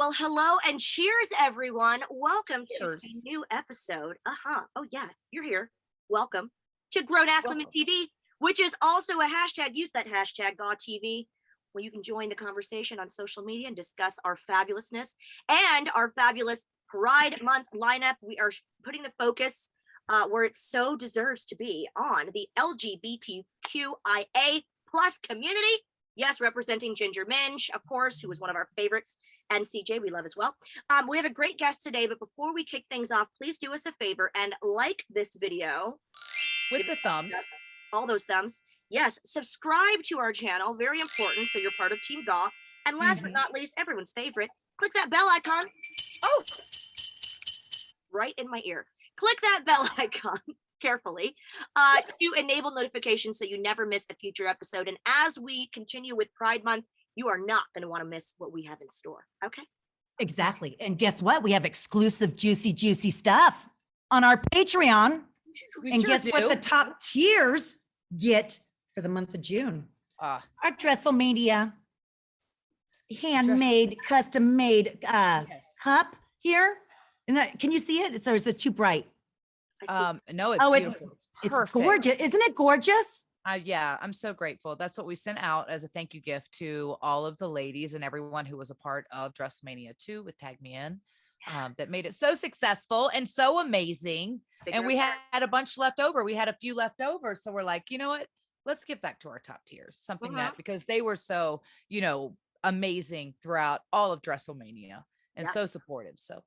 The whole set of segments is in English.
Well, hello and cheers, everyone. Welcome Cheers. to a new episode. Oh, yeah, you're here. Welcome to Grown Ass Women TV, which is also a hashtag. Use that hashtag GAWTV, where you can join the conversation on social media and discuss our fabulousness and our fabulous Pride Month lineup. We are putting the focus where it so deserves to be, on the LGBTQIA plus community. Yes, representing Ginger Minch, of course, who was one of our favorites, and CJ, we love as well. We have a great guest today, but before we kick things off, please do us a favor and like this video. With the thumbs. All those thumbs. Yes, subscribe to our channel, very important, so you're part of Team GAW. And last but not least, everyone's favorite, click that bell icon. Oh, right in my ear. Click that bell icon carefully to enable notifications so you never miss a future episode. And as we continue with Pride Month, you are not going to want to miss what we have in store. Okay. Exactly. And guess what? We have exclusive juicy stuff on our Patreon. And guess what the top tiers get for the month of June? Our Dresselmania handmade, custom made cup here. And can you see it? It's too bright. No, it's beautiful. It's gorgeous. Isn't it gorgeous? Yeah, I'm so grateful. That's what we sent out as a thank you gift to all of the ladies and everyone who was a part of Dressmania 2 with Tag Me In, that made it so successful and so amazing. And we had a bunch left over. We had a few left over. So we're like, you know what? Let's get back to our top tiers. Something that, because they were so, amazing throughout all of Dresslemania and so supportive. So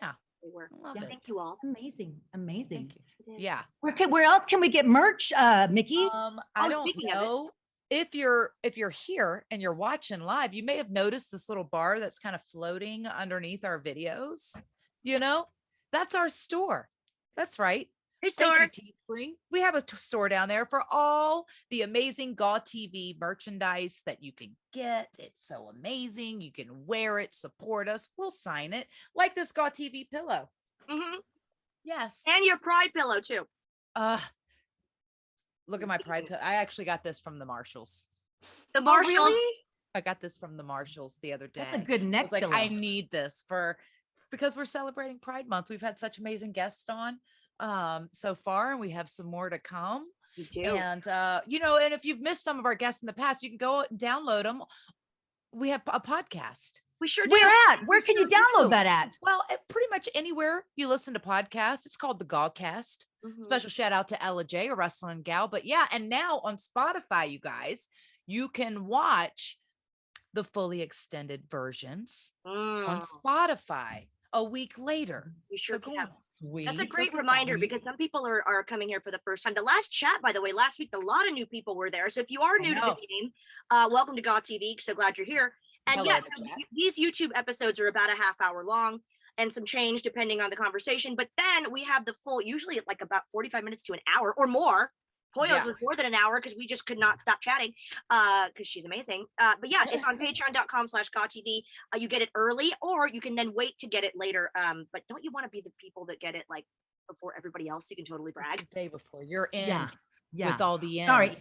yeah. They were. Thank you all. Amazing. Thank you. Yeah. Where else can we get merch, Mickie? I don't know. If you're here and you're watching live, you may have noticed this little bar that's kind of floating underneath our videos. That's our store. That's right. Hey, store. We have a store down there for all the amazing GAWTV merchandise that you can get. It's so amazing. You can wear it, support us. We'll sign it, like this GAWTV pillow. Yes. And your Pride pillow too. Look at my Pride pillow. I actually got this from the Marshalls. The Marshalls? Oh, really? I got this from the Marshalls the other day. That's a good neck pillow. I need this because we're celebrating Pride Month. We've had such amazing guests on so far, and we have some more to come. You do. And and if you've missed some of our guests in the past, you can go and download them. We have a podcast. We sure do. Where can you download that at? Well, pretty much anywhere you listen to podcasts. It's called the GAWcast. Special shout out to Ella J, a wrestling gal. But yeah, and now on Spotify, you guys, you can watch the fully extended versions on Spotify a week later. You sure can. Sweet. That's a great reminder, because some people are coming here for the first time. The last chat, by the way, last week, a lot of new people were there. So if you are new to the game, welcome to GAWTV. So glad you're here. And yes, these YouTube episodes are about a half hour long and some change depending on the conversation. But then we have the full, usually like about 45 minutes to an hour or more. Poyo's was more than an hour because we just could not stop chatting because she's amazing. But yeah, it's on patreon.com/GAWTV. You get it early, or you can then wait to get it later. But don't you want to be the people that get it like before everybody else? You can totally brag. The day before you're in with all the ends. Sorry.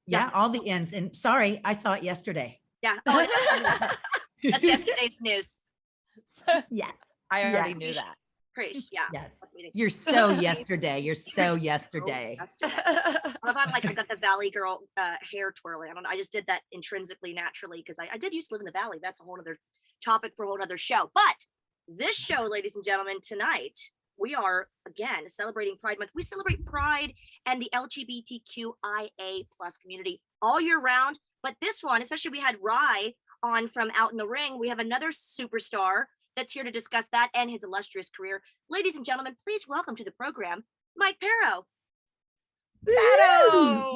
Yeah, all the ends. And sorry, I saw it yesterday. Yeah. Oh, that's yesterday's news. Yeah. I already knew that. Yeah. Yes. You're so yesterday. You're so I yesterday. got the Valley Girl hair twirling. I don't know. I just did that intrinsically, naturally, because I did used to live in the Valley. That's a whole other topic for a whole other show. But this show, ladies and gentlemen, tonight, we are, again, celebrating Pride Month. We celebrate Pride and the LGBTQIA plus community all year round. But this one, especially, we had Rye on from Out in the Ring. We have another superstar that's here to discuss that and his illustrious career. Ladies and gentlemen, please welcome to the program, Mike Parrow.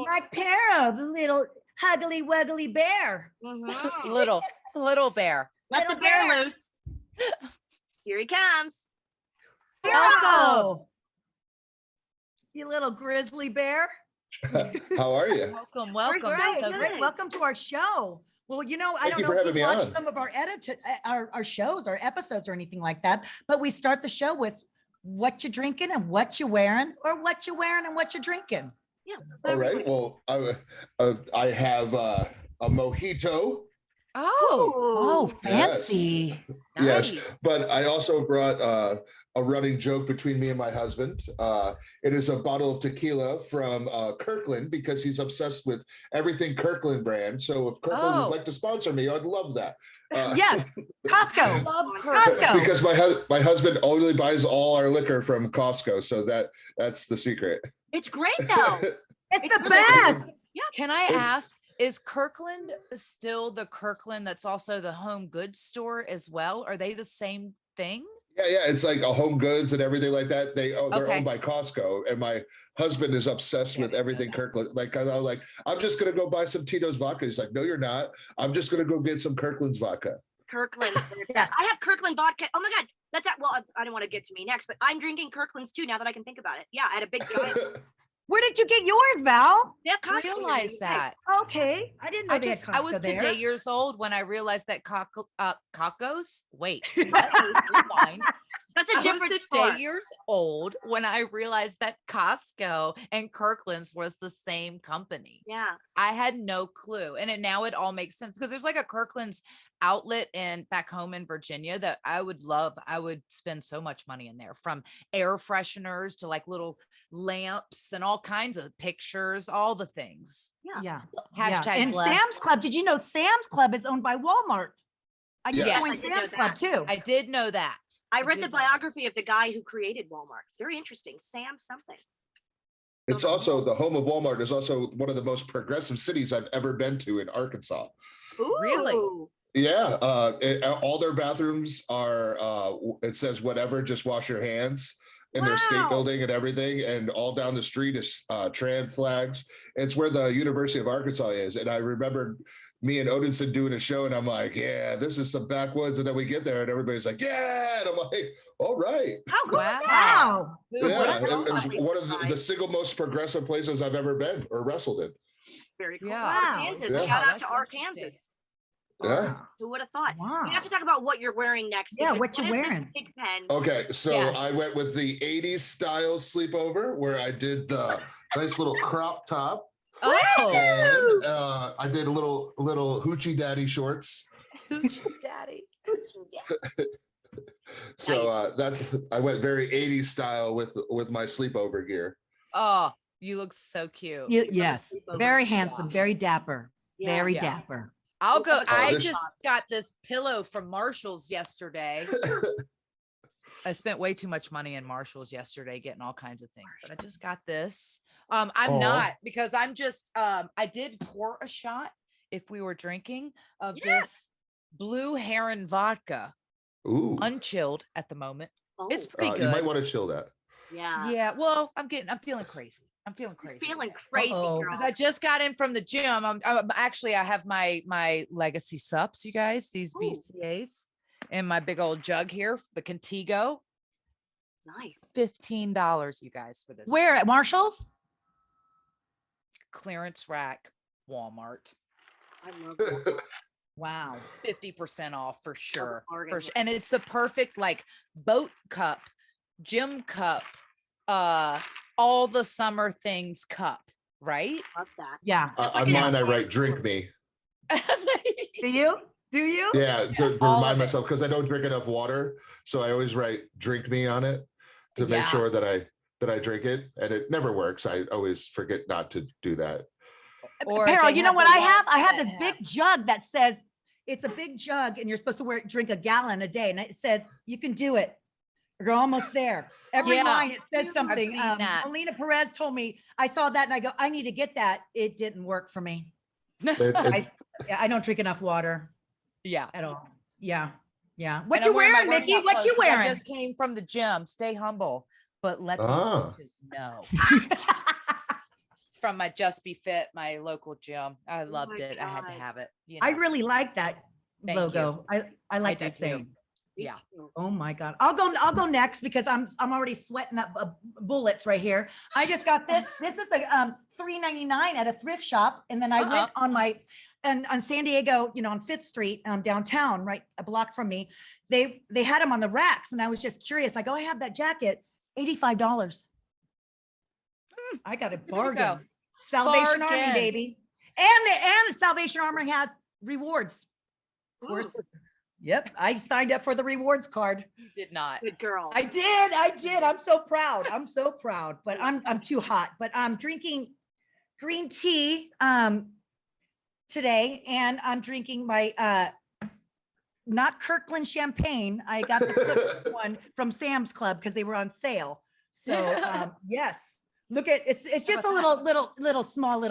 Mike Parrow, the little huggly wuggly bear. Little bear. Let the bear loose. Here he comes. Welcome. You little grizzly bear. How are you? Welcome. Great. Welcome to our show. Well, I don't know if you watched some of our our shows or episodes or anything like that, but we start the show with what you're drinking and what you're wearing, or what you're wearing and what you're drinking. Yeah. All right. Well, I have a mojito Oh, Yes. fancy. Yes, Nice. but I also brought a running joke between me and my husband. It is a bottle of tequila from Kirkland because he's obsessed with everything Kirkland brand. So if Kirkland would like to sponsor me, I'd love that. Yes, Costco. Love Costco. Because my husband only buys all our liquor from Costco, so that's the secret. It's great though. It's the best. Can I ask, is Kirkland still the Kirkland that's also the home goods store as well? Are they the same thing? Yeah, it's like a Home Goods and everything like that. They're Okay. owned by Costco, and my husband is obsessed with everything Kirkland. Like I was like, I'm just gonna go buy some Tito's vodka. He's like, no, you're not. I'm just gonna go get some Kirkland's vodka. Kirkland. Yes. I have Kirkland vodka. Oh my God. That's that. Well, I don't want to get to me next, but I'm drinking Kirkland's too now that I can think about it. Yeah, I had a big giant. Where did you get yours, Val? Yeah, I realized that. Okay, I didn't know they had I was Costco there. today years old when I realized that Cocos. Wait, rewind. That's a I was different today store. years old when I realized that Costco and Kirkland's was the same company. Yeah. I had no clue. And now it all makes sense because there's like a Kirkland's outlet back home in Virginia that I would love. I would spend so much money in there, from air fresheners to like little lamps and all kinds of pictures, all the things. Yeah. Hashtag And blessed. Sam's Club. Did you know Sam's Club is owned by Walmart? I just Yes. joined I did know Sam's Club that. too. I did know that. I read did the know that. biography of the guy who created Walmart. It's very interesting. Sam something. It's also the home of Walmart. Is also one of the most progressive cities I've ever been to in Arkansas. Ooh. Really? Yeah, all their bathrooms are. It says whatever, just wash your hands. In their state Wow. building and everything, and all down the street is trans flags. It's where the University of Arkansas is. And I remember me and Odinson doing a show, and I'm like, yeah, this is some backwoods. And then we get there, and everybody's like, yeah. And I'm like, all right. How cool is that? Wow. Who Yeah, would've it thought? was one of the single most progressive places I've ever been or wrestled in. Very cool. Yeah. Wow. Arkansas. Yeah. Shout out That's to interesting. Arkansas. Yeah. Who would have thought? Wow. We have to talk about what you're wearing next. Yeah, because what you one is this wearing? Big pen. Okay, so Yes. I went with the 80s style sleepover where I did the nice little crop top. Oh, And I did a little hoochie daddy shorts. who's your daddy? So I went very 80s style with my sleepover gear. Oh, you look so cute. Yes, very handsome, very dapper, Yeah. very Yeah. dapper. I'll go. Oh, I this- just got this pillow from Marshall's yesterday. I spent way too much money in Marshall's yesterday getting all kinds of things, but I just got this. I'm Aw. not, because I'm just I did pour a shot if we were drinking of Yeah. this blue heron vodka, Ooh, unchilled at the moment. Oh, It's pretty you might good. want to chill that. yeah. Yeah, well, I'm feeling crazy. I'm feeling You're crazy. feeling crazy, Uh-oh. girl. 'Cause I just got in from the gym. Actually, I have my legacy sups, you guys, these Ooh. BCAs, and my big old jug here, the Contigo, Nice. $15, you guys, for this. Where at Marshall's? Clearance rack, Walmart, I love that. Wow. 50% off for sure. bargain, For yeah. and it's the perfect like boat cup, gym cup, all the summer things cup, right? Love that. Yeah. It's like On an mine, I outdoor write "drink me." Do you? Do you? Yeah, to All of remind it. myself because I don't drink enough water, so I always write "drink me" on it to make Yeah. sure that I drink it, and it never works. I always forget not to do that. Or Carol, they you know have what the I have? I ones have that this big jug that says it's a big jug and you're supposed to drink a gallon a day. And it says you can do it. You're almost there. Every Yeah. line it says something. seen that. Melina Perez told me, I saw that and I go, I need to get that. It didn't work for me. It- I don't drink enough water Yeah. at all. Yeah. Yeah. What And you I'm my wearing, Mickey? workout What you clothes 'cause wearing? I just came from the gym. Stay humble, but let these Ah. bitches know. It's from my Just Be Fit, my local gym. I loved my it. I had to God. have it. You I know. really like that Thank you. logo. I like do that too. saying. Me Yeah. too. Oh my God. I'll go next because I'm already sweating up bullets right here. I just got this. This is a $3.99 at a thrift shop. And then I went on San Diego, on 5th Street, downtown, right a block from me. They had them on the racks and I was just curious. I go, I have that jacket, $85. I got a you go. bargain. Salvation Army, Bargain. baby. And Salvation Army has rewards. Of course. Yep. I signed up for the rewards card. You did not. Good girl. I did. I'm so proud. But I'm too hot. But I'm drinking green tea today, and I'm drinking my not Kirkland champagne. I got the Cook's one from Sam's Club because they were on sale. So yes. Look at it's just a little small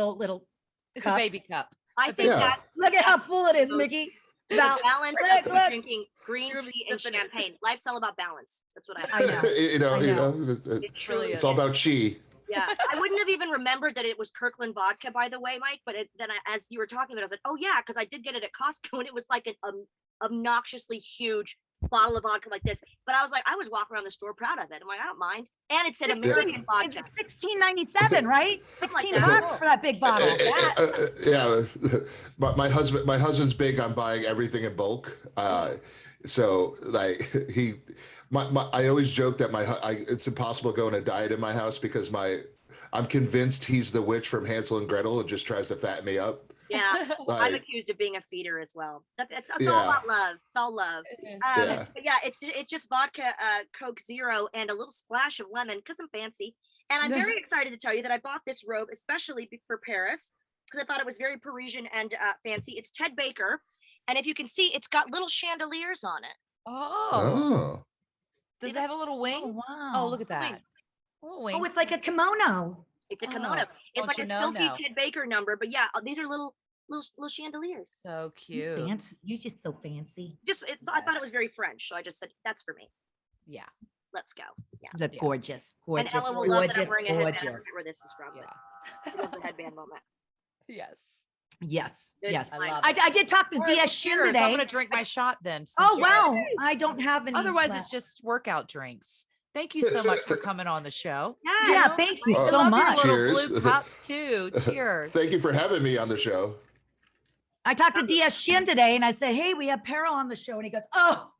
It's cup. a baby cup. I think that's look at how full it is, Mickey. the Now, balance look, of look. drinking green tea and sipping it. champagne. Life's all about balance. That's what I know. It truly it's is. all about chi. Yeah, I wouldn't have even remembered that it was Kirkland vodka, by the way, Mike. But as you were talking about it, I was like, oh yeah, because I did get it at Costco, and it was like an obnoxiously huge bottle of vodka like this. But I was walking around the store proud of it. I'm like, I don't mind. And it said American vodka. It's $16.97, right? Something 16 like that. bucks for that big bottle. Yeah, but my husband's big on buying everything in bulk. So like I always joke that it's impossible to go on a diet in my house because I'm convinced he's the witch from Hansel and Gretel and just tries to fatten me up. Yeah, Like, I'm accused of being a feeder as well. It's all about love. It's all love. But yeah, it's just vodka, Coke Zero, and a little splash of lemon because I'm fancy. And I'm very excited to tell you that I bought this robe especially for Paris because I thought it was very Parisian and fancy. It's Ted Baker, and if you can see, it's got little chandeliers on it. Oh. Does it have a little wing? Oh, wow. Oh, look at that. A little wing. Oh, it's like a kimono. It's a kimono. It's like a silky Ted Baker number, but yeah, these are little chandeliers. So cute. You're just so fancy. I thought it was very French, so I just said that's for me. Yeah. Let's go. Yeah. That's gorgeous. And Ella will love that I'm wearing a headband. I forget where this is from. Yeah. But I love the headband moment. Yes. Yes. Good. Yes. I love I did talk to All right, DS Shin today. I'm gonna drink my shot then. since Oh you- wow. I don't have any. Otherwise, left. it's just workout drinks. Thank you so much for coming on the show. Yeah, thank you I so love much. your little Cheers. blue cup too. Cheers. Thank you for having me on the show. I talked to DS Shin today and I said, hey, we have Parrow on the show. And he goes, oh,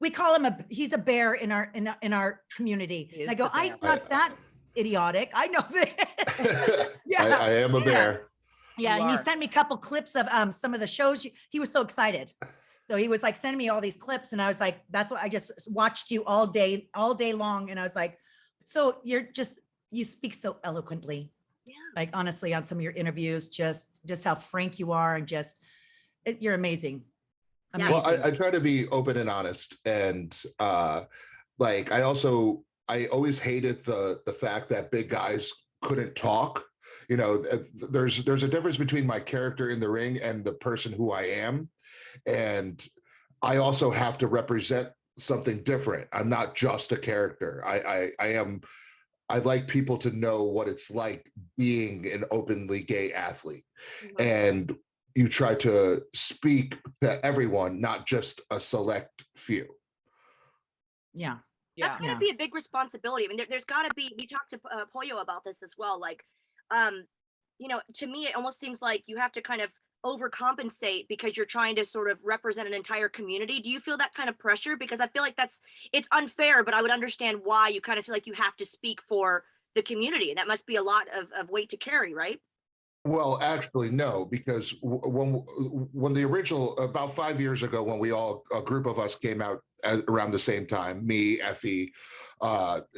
we call him he's a bear in our community. He And I is go, the bear. I'm not that idiotic. I know that. I am a bear. Yeah, You and he are. sent me a couple clips of some of the shows. He was so excited. So he was like sending me all these clips, and I was like, that's what I just watched you all day long. And I was like, so you speak so eloquently. Yeah. Like honestly, on some of your interviews, just how frank you are, and you're amazing. Yeah. Amazing. Well, I try to be open and honest, and like I always hated the fact that big guys couldn't talk. You know, there's a difference between my character in the ring and the person who I am, and I also have to represent something different. I'm not just a character. I'd like people to know what it's like being an openly gay athlete, and you try to speak to everyone, not just a select few. Yeah. That's going to be a big responsibility. I mean, there's got to be, we talked to Pollo about this as well. Like, you know, to me, it almost seems like you have to kind of overcompensate because you're trying to sort of represent an entire community. Do you feel that kind of pressure? Because I feel like it's unfair, but I would understand why you kind of feel like you have to speak for the community. And that must be a lot of weight to carry, right? Well, actually, no, because when the original, about 5 years ago, when a group of us came out around the same time, me, Effie,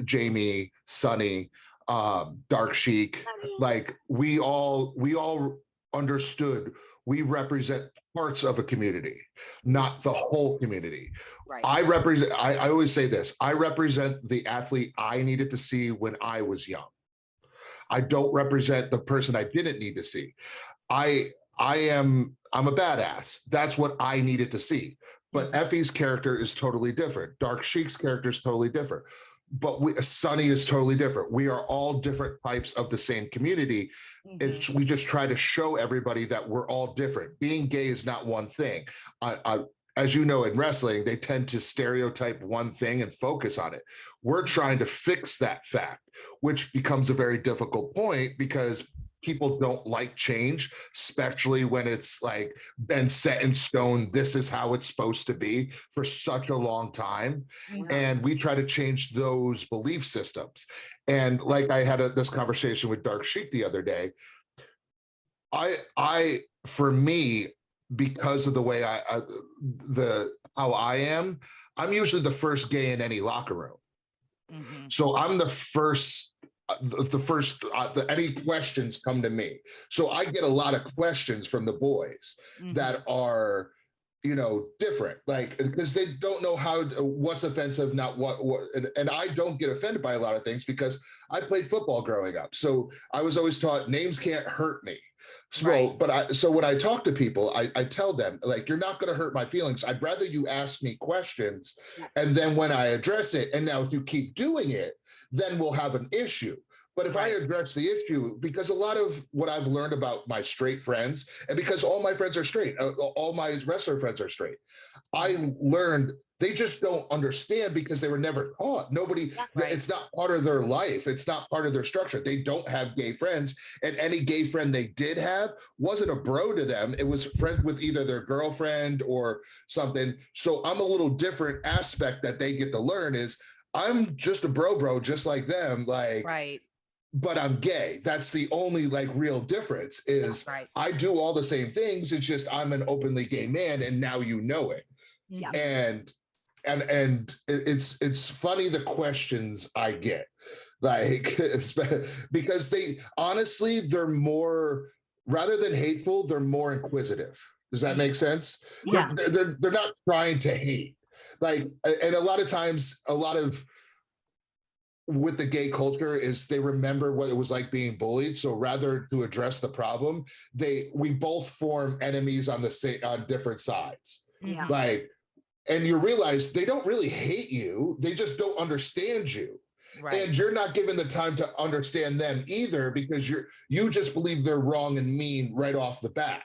Jamie, Sunny, Dark Chic, like we all understood we represent parts of a community, not the whole community. Right. I always say this, I represent the athlete I needed to see when I was young. I don't represent the person I didn't need to see. I'm a badass. That's what I needed to see. But Effie's character is totally different. Dark Chic's character is totally different. But Sunny is totally different. We are all different types of the same community. Mhm. We just try to show everybody that we're all different. Being gay is not one thing. As you know, in wrestling, they tend to stereotype one thing and focus on it. We're trying to fix that fact, which becomes a very difficult point because people don't like change, especially when it's like been set in stone. This is how it's supposed to be for such a long time. Mhm. And we try to change those belief systems. And like I had this conversation with Dark Chic the other day. For me, because of the way how I am, I'm usually the first gay in any locker room. So I'm the first, any questions come to me. So I get a lot of questions from the boys that are, different, like, because they don't know what's offensive, not what, and I don't get offended by a lot of things because I played football growing up. So I was always taught names can't hurt me. So, so when I talk to people, I tell them, like, you're not going to hurt my feelings. I'd rather you ask me questions. And then when I address it, and now if you keep doing it, then we'll have an issue. But if I address the issue, because a lot of what I've learned about my straight friends, and because all my friends are straight, all my wrestler friends are straight, I learned they just don't understand because they were never taught. Nobody, it's not part of their life. It's not part of their structure. They don't have gay friends. And any gay friend they did have wasn't a bro to them. It was friends with either their girlfriend or something. So I'm a little different aspect that they get to learn is I'm just a bro, just like them. Like, but I'm gay. That's the only like real difference is I do all the same things. It's just I'm an openly gay man, and now you know it. And it's funny the questions I get, like, because they're more, rather than hateful, they're more inquisitive. Does that make sense? They're not trying to hate, like, and a lot of times, with the gay culture is they remember what it was like being bullied. So rather to address the problem, we both form enemies on different sides. Like, and you realize they don't really hate you. They just don't understand you. And you're not given the time to understand them either because you just believe they're wrong and mean right off the bat.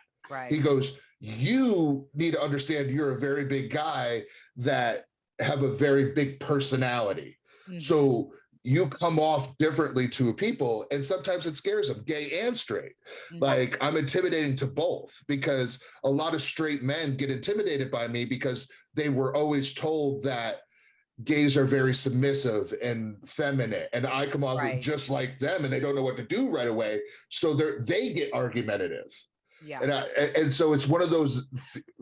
He goes, you need to understand you're a very big guy that have a very big personality. So you come off differently to people, and sometimes it scares them, gay and straight. Like, I'm intimidating to both because a lot of straight men get intimidated by me because they were always told that gays are very submissive and feminine, and I come off just like them, and they don't know what to do right away. So they get argumentative. And so it's one of those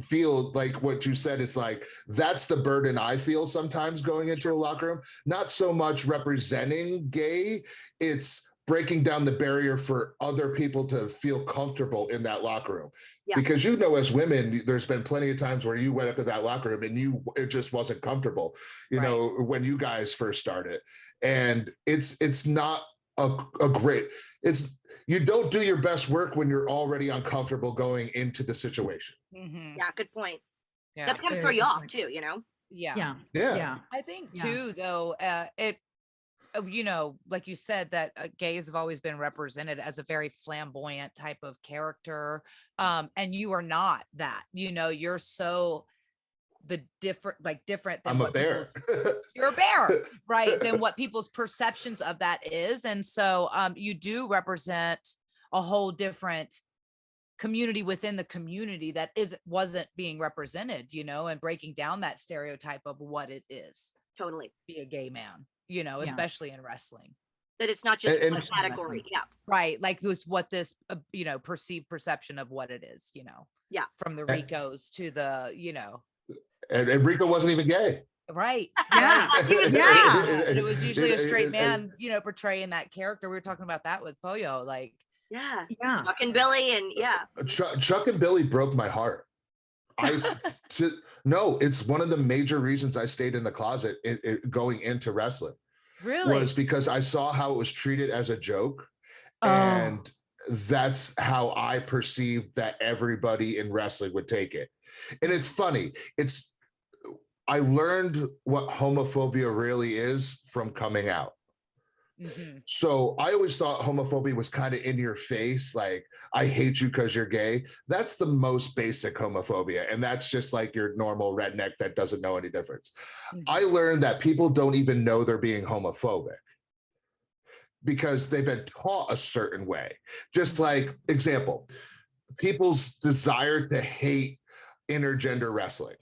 feel like what you said, it's like, that's the burden I feel sometimes going into a locker room, not so much representing gay, it's breaking down the barrier for other people to feel comfortable in that locker room. Because, as women, there's been plenty of times where you went up to that locker room and it just wasn't comfortable, know, when you guys first started. And it's not a great, you don't do your best work when you're already uncomfortable going into the situation. Yeah, good point. That's going to throw you off too, Yeah. I think too, though, like you said, that gays have always been represented as a very flamboyant type of character. And you are not that, you're so different than I'm a bear. You're a bear, right? Than what people's perceptions of that is. And so you do represent a whole different community within the community that wasn't being represented, and breaking down that stereotype of what it is. Totally. Be a gay man, especially in wrestling. That it's not just a category. Right. Like what this, perceived perception of what it is, from the Ricos to the, And Rico wasn't even gay. Right. And it was usually a straight man, portraying that character. We were talking about that with Pollo, like. Chuck and Billy, and Chuck and Billy broke my heart. No, it's one of the major reasons I stayed in the closet going into wrestling. Really? Was because I saw how it was treated as a joke. And that's how I perceived that everybody in wrestling would take it. And it's funny. I learned what homophobia really is from coming out. So I always thought homophobia was kind of in your face, like, I hate you because you're gay. That's the most basic homophobia. And that's just like your normal redneck that doesn't know any difference. I learned that people don't even know they're being homophobic because they've been taught a certain way. Just like, example, people's desire to hate intergender wrestling.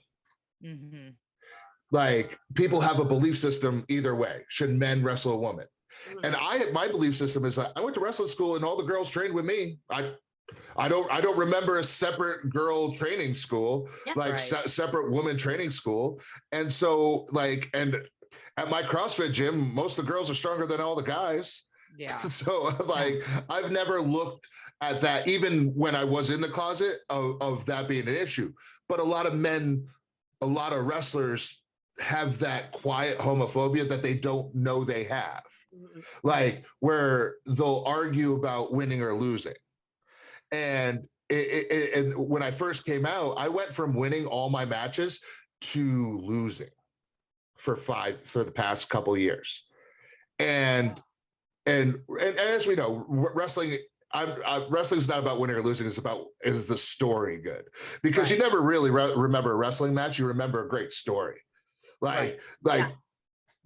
Like, people have a belief system either way. Should men wrestle a woman? And my belief system is that I went to wrestling school and all the girls trained with me. I don't remember a separate girl training school, separate woman training school. And so and at my CrossFit gym, most of the girls are stronger than all the guys. Yeah. So I've never looked at that, even when I was in the closet, of that being an issue. But a lot of men, a lot of wrestlers have that quiet homophobia that they don't know they have. Like where they'll argue about winning or losing. And when I first came out, I went from winning all my matches to losing for the past couple of years. And as we know, wrestling, wrestling's not about winning or losing. It's about, is the story good? Because you never really remember a wrestling match. You remember a great story.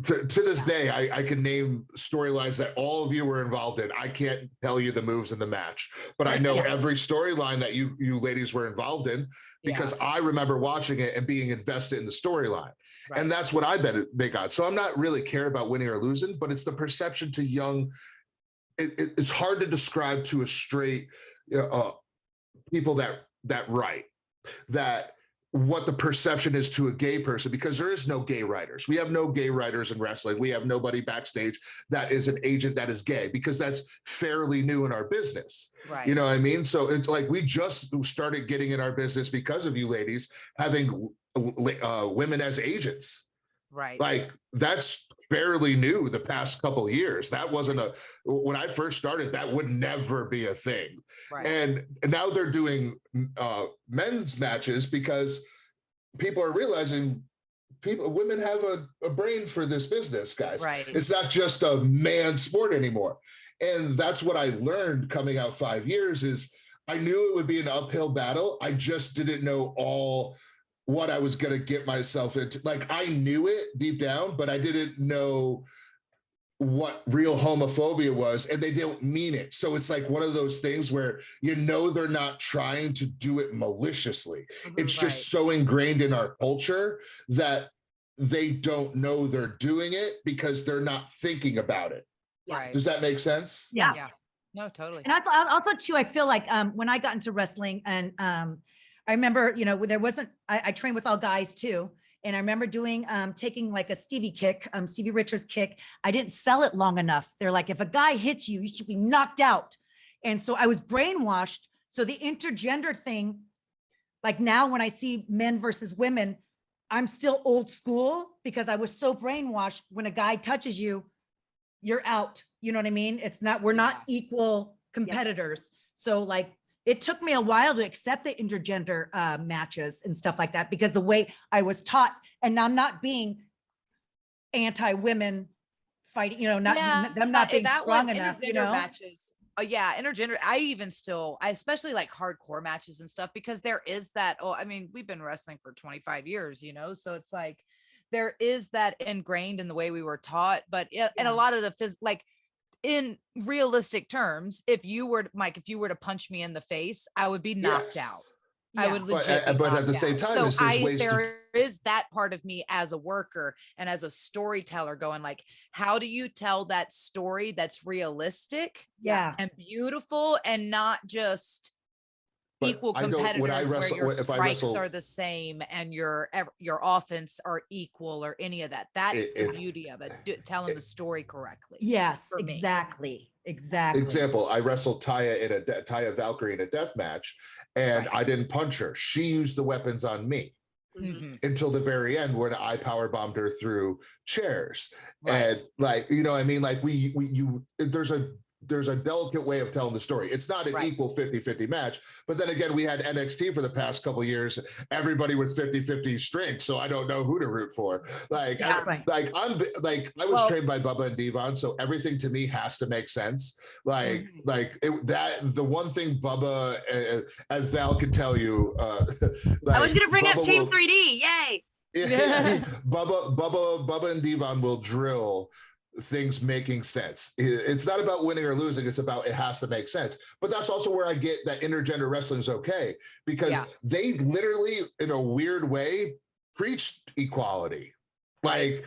To this day, I can name storylines that all of you were involved in. I can't tell you the moves in the match, but I know every storyline that you ladies were involved in because I remember watching it and being invested in the storyline. And that's what I've been big on. So I'm not really care about winning or losing, but it's the perception to young. It's hard to describe to a straight people that write that what the perception is to a gay person, because there is no gay writers. We have no gay writers in wrestling. We have nobody backstage that is an agent that is gay, because that's fairly new in our business. Right. You know what I mean? So it's like, we just started getting in our business because of you ladies having women as agents. Right. Like that's fairly new the past couple of years. That wasn't when I first started, that would never be a thing. Right. And now they're doing men's matches because people are realizing women have a brain for this business, guys. Right. It's not just a man sport anymore. And that's what I learned coming out 5 years is I knew it would be an uphill battle. I just didn't know all what I was going to get myself into. Like I knew it deep down, but I didn't know what real homophobia was, and they don't mean it. So it's like one of those things where, they're not trying to do it maliciously. It's just so ingrained in our culture that they don't know they're doing it because they're not thinking about it. Right. Does that make sense? Yeah. No, totally. And also too, I feel like when I got into wrestling and I remember, I trained with all guys too. And I remember taking like a Stevie kick, Stevie Richards kick. I didn't sell it long enough. They're like, if a guy hits you, you should be knocked out. And so I was brainwashed. So the intergender thing, like now when I see men versus women, I'm still old school because I was so brainwashed. When a guy touches you, you're out. You know what I mean? We're not equal competitors. So like, it took me a while to accept the intergender matches and stuff like that, because the way I was taught, and I'm not being anti-women fighting, them not being strong enough, matches. Intergender, I especially like hardcore matches and stuff, because there is that, we've been wrestling for 25 years, so it's like, there is that ingrained in the way we were taught, but and a lot of the in realistic terms, if you were to punch me in the face, I would be knocked out. I would legit. But at the same time, there is that part of me as a worker and as a storyteller going like, how do you tell that story that's realistic and beautiful and not just equal competitors where your strikes are the same and your offense are equal or any of that. That's the beauty of it, telling the story correctly. Yes, exactly. Example, I wrestled Taya Valkyrie in a death match, and I didn't punch her. She used the weapons on me until the very end when I power bombed her through chairs. And there's a delicate way of telling the story. It's not an equal 50-50 match, but then again, we had NXT for the past couple of years. Everybody was 50-50 strength, so I don't know who to root for. I was trained by Bubba and Devon, so everything to me has to make sense. The one thing Bubba, as Val could tell you, I was gonna bring up Team 3D, yay! Yes, Bubba and Devon will drill things making sense. It's not about winning or losing. It's about, it has to make sense. But that's also where I get that intergender wrestling is okay, because they literally, in a weird way, preached equality. Like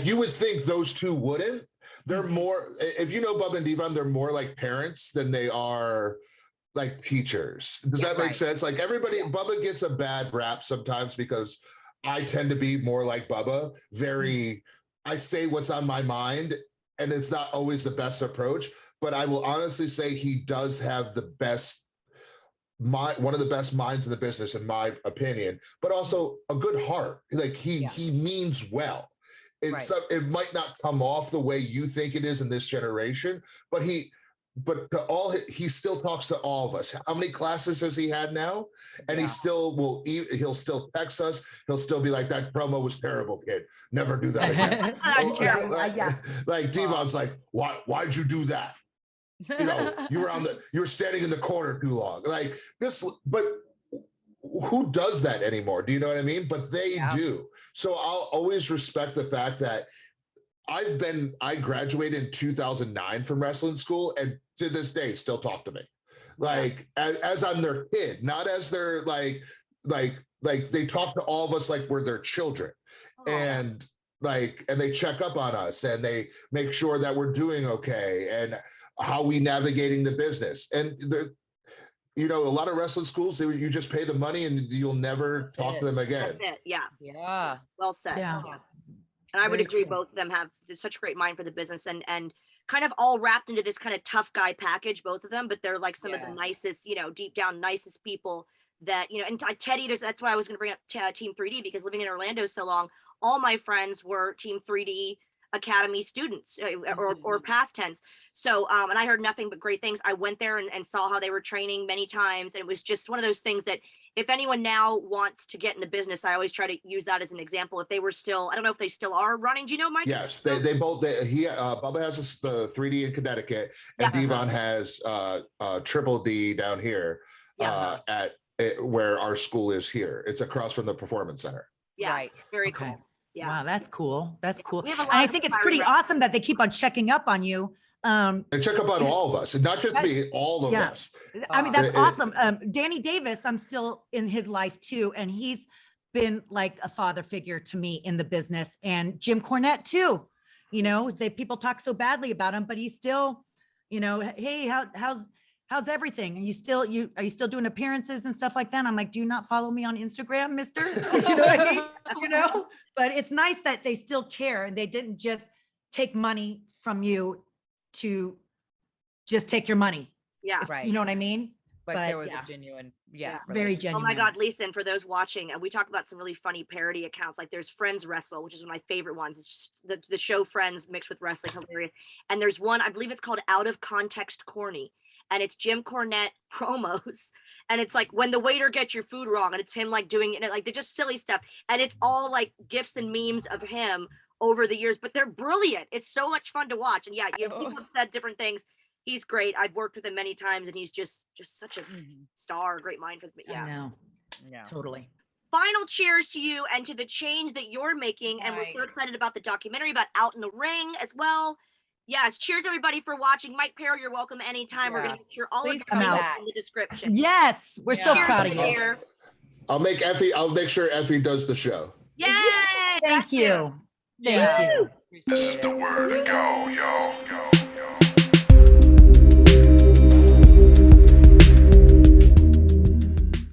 you would think those two wouldn't. They're more, if you know Bubba and Devon, they're more like parents than they are like teachers. Does that make sense? Like everybody, Bubba gets a bad rap sometimes because I tend to be more like Bubba, I say what's on my mind, and it's not always the best approach, but I will honestly say he does have the best one of the best minds in the business, in my opinion, but also a good heart. Like he means well. It might not come off the way you think it is in this generation, but he still talks to all of us. How many classes has he had now? And he still he'll still text us. He'll still be like, that promo was terrible, kid. Never do that again. Like Devon's like, why'd you do that? You know, you were standing in the corner too long. Like this, but who does that anymore? Do you know what I mean? But they do. So I'll always respect the fact that I graduated in 2009 from wrestling school, and to this day still talk to me. Like as I'm their kid, not as their like they talk to all of us like we're their children. And they check up on us and they make sure that we're doing okay and how we navigating the business. And you know, a lot of wrestling schools, you just pay the money and you'll never talk to them again. That's it. Yeah. Well said. Yeah. And I would agree, both of them have such a great mind for the business and kind of all wrapped into this kind of tough guy package, both of them, but they're like some of the nicest, you know, deep down nicest people that, you know, and Teddy, that's why I was going to bring up Team 3D, because living in Orlando so long, all my friends were Team 3D Academy students or past tense. So, and I heard nothing but great things. I went there and saw how they were training many times. And it was just one of those things that if anyone now wants to get in the business, I always try to use that as an example. If they were still, I don't know if they still are running. Do you know, Mike? Yes, they both, Bubba has the 3D in Connecticut and Devon has Triple D down here at where our school is here. It's across from the Performance Center. Yeah, very cool. Yeah. Wow, that's cool. That's cool. And I think it's pretty awesome that they keep on checking up on you. They check up on all of us, and not just me, all of us. I mean, that's awesome. Danny Davis, I'm still in his life too, and he's been like a father figure to me in the business. And Jim Cornette too. You know, people talk so badly about him, but he's still, you know, hey, how's everything? Are you still doing appearances and stuff like that? I'm like, do you not follow me on Instagram, mister? You know what I mean? You know, but it's nice that they still care and they didn't just take money from you to just take your money. Yeah. Right. You know what I mean? But there was a genuine, very genuine. Oh my God, Lisa, and for those watching, we talk about some really funny parody accounts. Like there's Friends Wrestle, which is one of my favorite ones. It's just the show Friends mixed with wrestling, hilarious. And there's one, I believe it's called Out of Context Corny. And it's Jim Cornette promos. And it's like when the waiter gets your food wrong, and it's him like doing it, like they're just silly stuff. And it's all like gifs and memes of him over the years, but they're brilliant. It's so much fun to watch. And people have said different things. He's great. I've worked with him many times, and he's just such a star, great mind for me. Yeah. I know. Yeah. Totally. Final cheers to you and to the change that you're making. And we're so excited about the documentary about Out in the Ring as well. Yes, cheers everybody for watching. Mike Parrow, you're welcome anytime. We're going to share all of the in the description. Yes, we're so proud of you. Here. I'll make sure Effie does the show. Yay! Thank you. Thank you. This is the word to go, y'all.